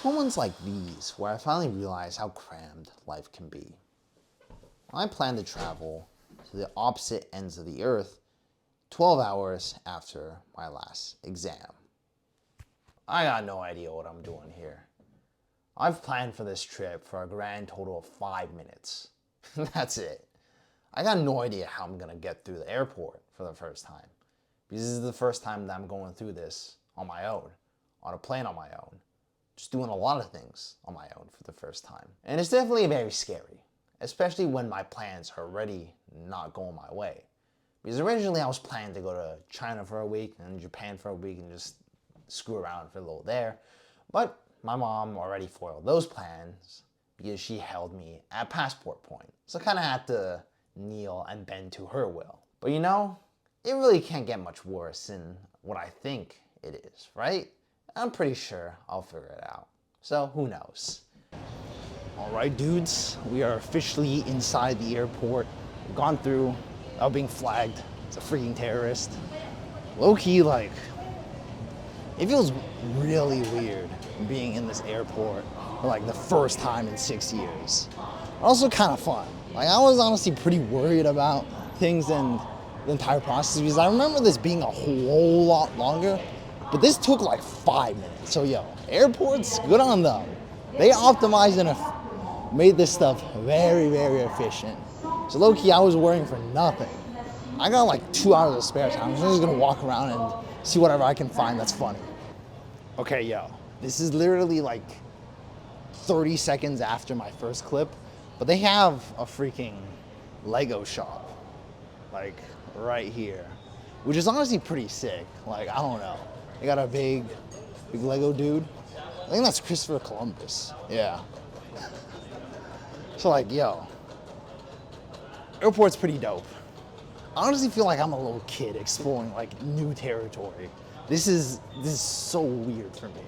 moments like these where I finally realize how crammed life can be. I plan to travel to the opposite ends of the earth 12 hours after my last exam. I got no idea what I'm doing here. I've planned for this trip for a grand total of 5 minutes. That's it. I got no idea how I'm gonna get through the airport for the first time. Because this is the first time that I'm going through this on my own, on a plane on my own. Just doing a lot of things on my own for the first time. And it's definitely very scary, especially when my plans are already not going my way. Because originally I was planning to go to China for a week and Japan for a week and just screw around for a little there. But my mom already foiled those plans because she held me at passport point. So I kind of had to kneel and bend to her will. But you know, it really can't get much worse than what I think it is, right? I'm pretty sure I'll figure it out. So who knows? All right, dudes, we are officially inside the airport. We've gone through without being flagged. It's a freaking terrorist. Low-key, like, it feels really weird being in this airport for like the first time in 6 years. Also kind of fun. Like, I was honestly pretty worried about things in the entire process because I remember this being a whole lot longer, but this took like 5 minutes. So yo, airports, good on them. They optimized and made this stuff very, very efficient. So low-key, I was worrying for nothing. I got like 2 hours of spare time. I'm just gonna walk around and see whatever I can find that's funny. Okay, yo, this is literally like 30 seconds after my first clip, but they have a freaking Lego shop, like right here, which is honestly pretty sick. Like, I don't know. They got a big Lego dude. I think that's Christopher Columbus. Yeah. So like, yo, airport's pretty dope. I honestly feel like I'm a little kid exploring like new territory. This is so weird for me.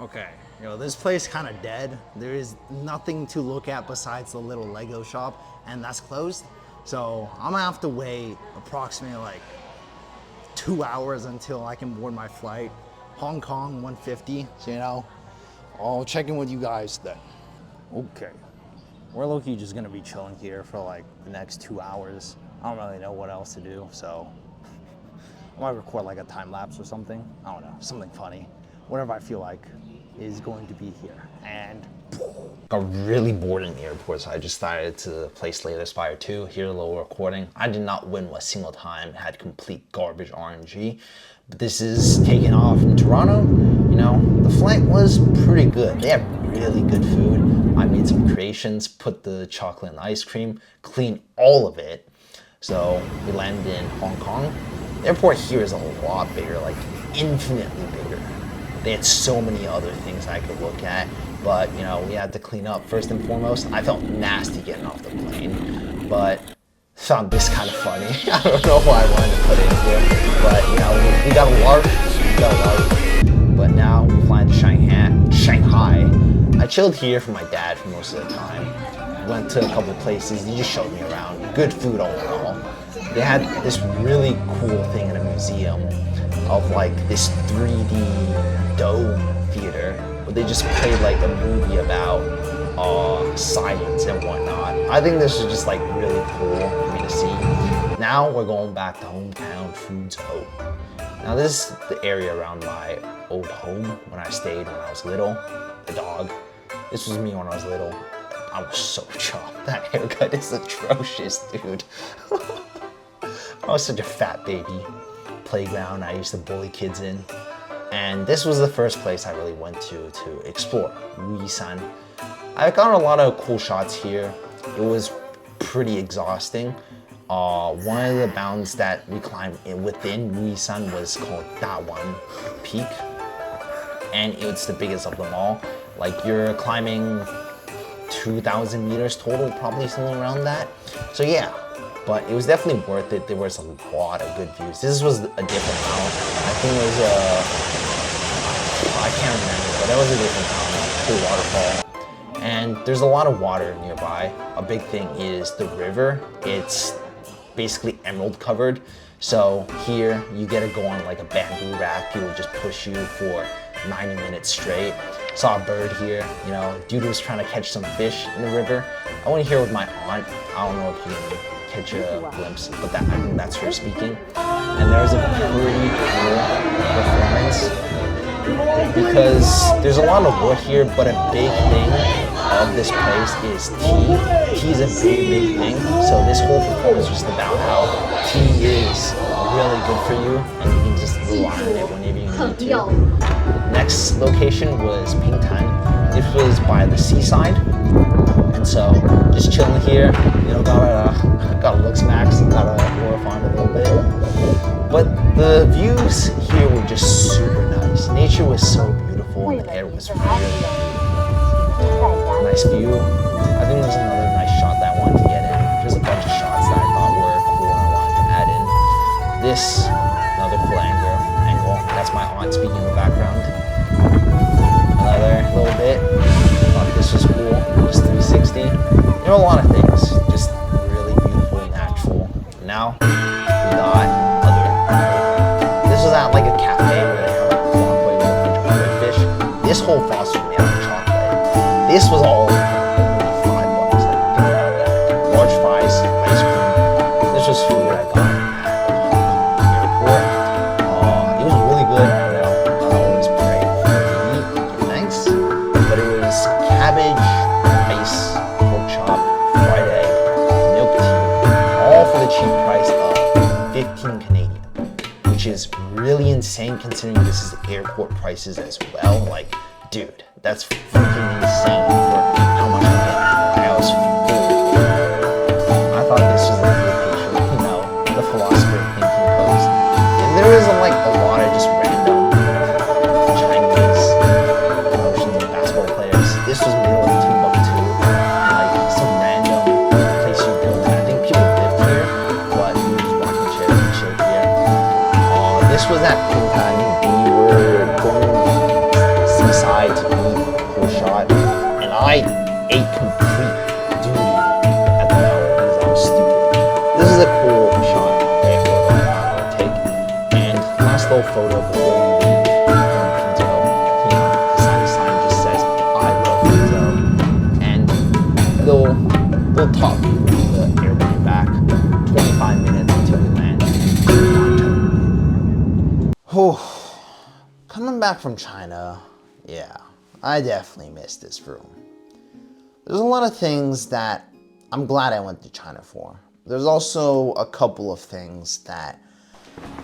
Okay, you know, this place kind of dead. There is nothing to look at besides the little Lego shop, and that's closed. So I'm gonna have to wait approximately like 2 hours until I can board my flight. Hong Kong 150, so you know, I'll check in with you guys then. Okay, we're low-key just gonna be chilling here for like the next 2 hours. I don't really know what else to do, so I might record like a time lapse or something. I don't know, something funny. Whatever I feel like is going to be here. And got really bored in the airport, so I just decided to play Slay the Spire 2. Here's a little recording. I did not win a single time, had complete garbage RNG. But this is taking off from Toronto. You know, the flight was pretty good. They have really good food. I made some creations, put the chocolate and ice cream, cleaned all of it. So we landed in Hong Kong. The airport here is a lot bigger, like infinitely bigger. They had so many other things I could look at, but you know, we had to clean up first and foremost. I felt nasty getting off the plane, but found this kind of funny. I don't know why I wanted to put it in here, but you know, we got a large, but now we flying to Shanghai. I chilled here for my dad for most of the time. Went to a couple places, he just showed me around. Good food all in all. They had this really cool thing in a museum of like this 3D dome theater where they just played like a movie about science and whatnot. I think this is just like really cool for me to see. Now we're going back to Hometown Foods Home. Now this is the area around my old home when I stayed when I was little. The dog. This was me when I was little. I was so chopped. That haircut is atrocious, dude. I was such a fat baby. Playground I used to bully kids in. And this was the first place I really went to explore, Wuyisan. I got a lot of cool shots here. It was pretty exhausting. One of the mountains that we climbed within Wuyisan was called Dawan Peak. And it's the biggest of them all. Like, you're climbing 2,000 meters total, probably something around that. So yeah, but it was definitely worth it. There was a lot of good views. This was a different mountain. I think it was I can't remember, but that was a different mountain, cool waterfall. And there's a lot of water nearby. A big thing is the river. It's basically emerald covered. So here you get to go on like a bamboo raft. People just push you for 90 minutes straight. Saw a bird here, you know, dude was trying to catch some fish in the river. I went here with my aunt. I don't know if you can catch a glimpse, but that, I think that's her speaking. And there was a pretty cool performance because there's a lot of wood here, but a big thing of this place is tea. Tea is a big thing. So this whole performance was about how tea is really good for you and you can just rely on it whenever you need to. Next location was Pingtan. This was by the seaside. And so just chilling here, you know, got a looks max, got a glorify a little bit. But the views here were just super nice. Nature was so beautiful and the air was really beautiful. Nice view. I think there's another nice shot that I wanted to get in. There's a bunch of shots that I thought were cool and I wanted to add in. This, another cool angle. That's my aunt speaking in the background. Another little bit. Thought this was cool. Just 360. There are a lot of things. Just really beautiful and natural. Now, we got other. This was at like a cafe where they have like a walkway with a bunch of fish. This whole foster was made out of chocolate. This was all only $5. Like, think about that. Large fries, ice cream. This was food I got at the airport. It was really good. You know, I always pray to eat, give thanks. But it was cabbage, rice, pork chop, fried egg, milk tea, all for the cheap price of 15 Canadian, which is really insane considering this is airport prices as well. Like, dude, that's freaking insane for how much I'm getting. I was full. I thought this was like the picture, you know, the philosopher thinking pose. And there was like a lot of just random Chinese promotions and basketball players. This was middle of Timbuktu, like some random place you go. I think people lived here, but we were just walking chill here. This was at Pingtan. We were going seaside to eat for a shot, and I ate complete duty at the mountain because I was stupid. This is a cool shot that I want to take. And last little photo before we leave Pinto. You know, the sign just says I love Pinto, and they'll talk the airplane back. 25 minutes until we land. Coming back from China, yeah, I definitely missed this room. There's a lot of things that I'm glad I went to China for. There's also a couple of things that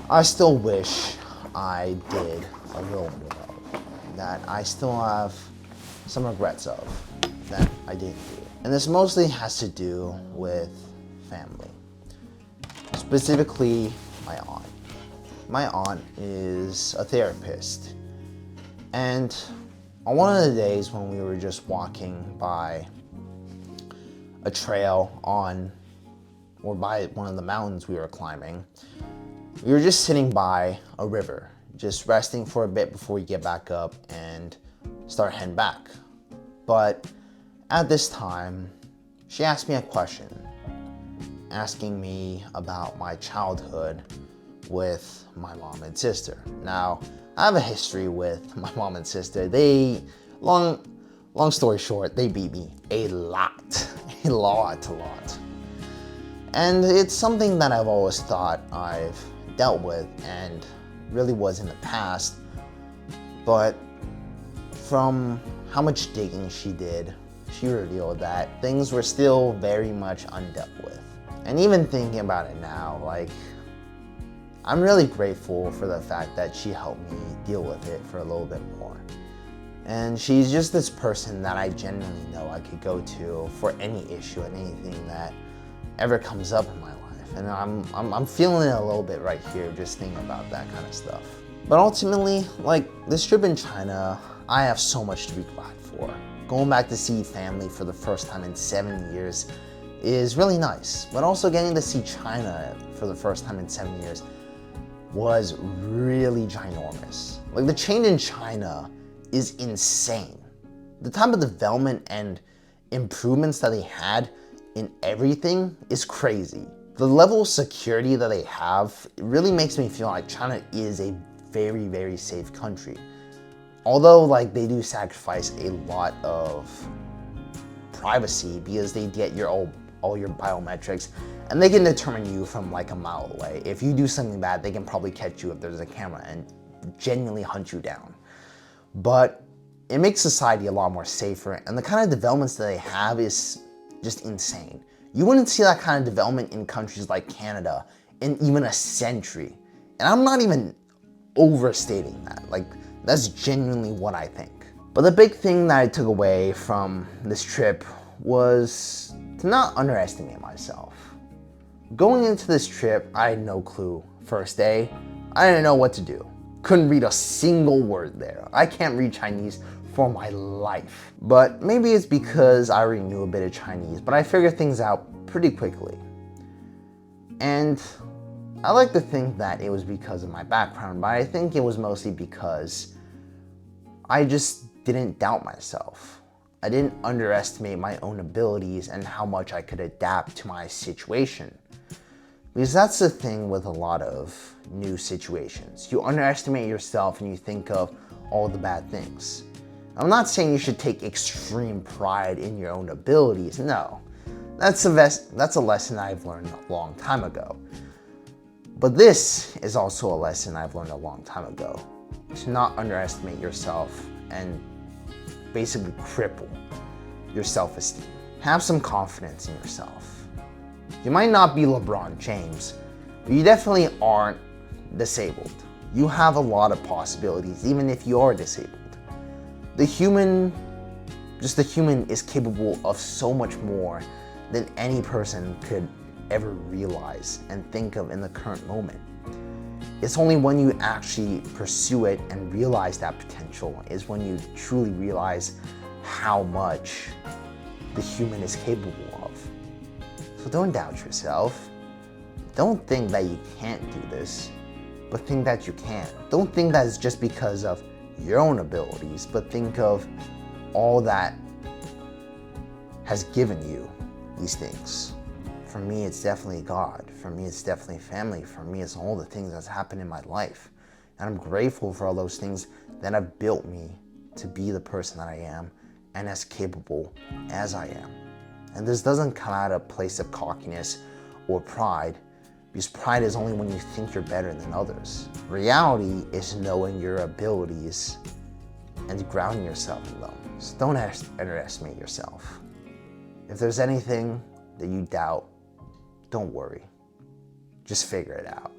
I still wish I did a little more of, that I still have some regrets of, that I didn't do. And this mostly has to do with family, specifically my aunt. My aunt is a therapist, and on one of the days when we were just walking by a trail or by one of the mountains we were climbing, we were just sitting by a river, just resting for a bit before we get back up and start heading back. But at this time, she asked me a question, asking me about my childhood with my mom and sister. Now, I have a history with my mom and sister. They, long story short, they beat me a lot. And it's something that I've always thought I've dealt with and really was in the past. But from how much digging she did, she revealed that things were still very much undealt with. And even thinking about it now, like, I'm really grateful for the fact that she helped me deal with it for a little bit more. And she's just this person that I genuinely know I could go to for any issue and anything that ever comes up in my life. And I'm feeling it a little bit right here just thinking about that kind of stuff. But ultimately, like, this trip in China, I have so much to be glad for. Going back to see family for the first time in 7 years is really nice. But also getting to see China for the first time in 7 years was really ginormous. Like, the change in China is insane. The type of development and improvements that they had in everything is crazy. The level of security that they have really makes me feel like China is a very, very safe country. Although like they do sacrifice a lot of privacy because they get your all your biometrics and they can determine you from like a mile away. If you do something bad, they can probably catch you if there's a camera and genuinely hunt you down. But it makes society a lot more safer, and the kind of developments that they have is just insane. You wouldn't see that kind of development in countries like Canada in even a century. And I'm not even overstating that. Like, that's genuinely what I think. But the big thing that I took away from this trip was to not underestimate myself. Going into this trip, I had no clue. First day, I didn't know what to do. Couldn't read a single word there. I can't read Chinese for my life. But maybe it's because I already knew a bit of Chinese, but I figured things out pretty quickly. And I like to think that it was because of my background, but I think it was mostly because I just didn't doubt myself. I didn't underestimate my own abilities and how much I could adapt to my situation. Because that's the thing with a lot of new situations. You underestimate yourself and you think of all the bad things. I'm not saying you should take extreme pride in your own abilities, no. That's a lesson I've learned a long time ago. But this is also a lesson I've learned a long time ago. To not underestimate yourself and basically cripple your self-esteem. Have some confidence in yourself. You might not be LeBron James, but you definitely aren't disabled. You have a lot of possibilities, even if you are disabled. The human is capable of so much more than any person could ever realize and think of in the current moment. It's only when you actually pursue it and realize that potential is when you truly realize how much the human is capable of. So don't doubt yourself. Don't think that you can't do this, but think that you can. Don't think that it's just because of your own abilities, but think of all that has given you these things. For me, it's definitely God. For me, it's definitely family. For me, it's all the things that's happened in my life. And I'm grateful for all those things that have built me to be the person that I am and as capable as I am. And this doesn't come out of a place of cockiness or pride, because pride is only when you think you're better than others. Reality is knowing your abilities and grounding yourself in them. So don't underestimate yourself. If there's anything that you doubt, don't worry. Just figure it out.